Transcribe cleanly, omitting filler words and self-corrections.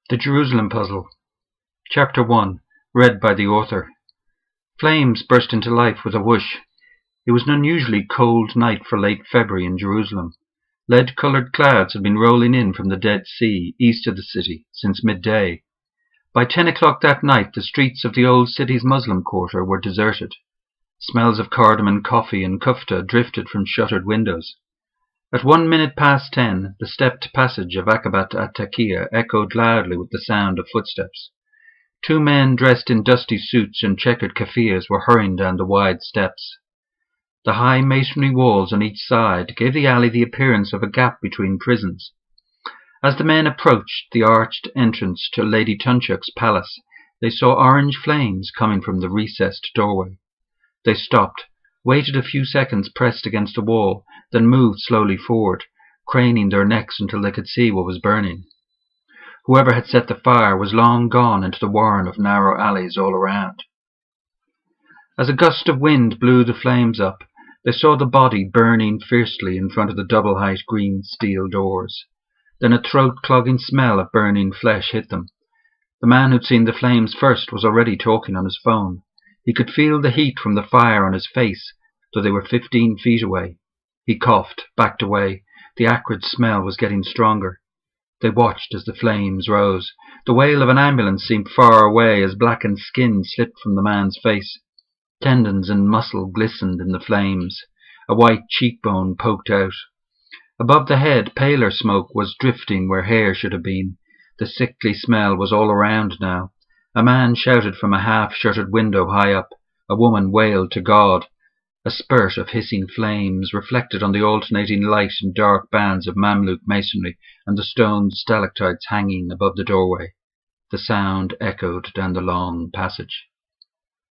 The Jerusalem Puzzle. Chapter 1. Read by the author. Flames burst into life with a whoosh. It was an unusually cold night for late February in Jerusalem. Lead-coloured clouds had been rolling in from the Dead Sea, east of the city, since midday. By 10 o'clock that night the streets of the old city's Muslim quarter were deserted. Smells of cardamom coffee and kufta drifted from shuttered windows. At 1 minute past 10, the stepped passage of Akabat at-Taqiya echoed loudly with the sound of footsteps. Two men dressed in dusty suits and checkered keffiyehs were hurrying down the wide steps. The high masonry walls on each side gave the alley the appearance of a gap between prisons. As the men approached the arched entrance to Lady Tunchuk's palace, they saw orange flames coming from the recessed doorway. They stopped, waited a few seconds pressed against a wall, then moved slowly forward, craning their necks until they could see what was burning. Whoever had set the fire was long gone into the warren of narrow alleys all around. As a gust of wind blew the flames up, they saw the body burning fiercely in front of the double-height green steel doors. Then a throat-clogging smell of burning flesh hit them. The man who'd seen the flames first was already talking on his phone. He could feel the heat from the fire on his face, though they were 15 feet away. He coughed, backed away. The acrid smell was getting stronger. They watched as the flames rose. The wail of an ambulance seemed far away as blackened skin slipped from the man's face. Tendons and muscle glistened in the flames. A white cheekbone poked out. Above the head, paler smoke was drifting where hair should have been. The sickly smell was all around now. A man shouted from a half-shuttered window high up. A woman wailed to God. A spurt of hissing flames reflected on the alternating light and dark bands of Mamluk masonry and the stone stalactites hanging above the doorway. The sound echoed down the long passage.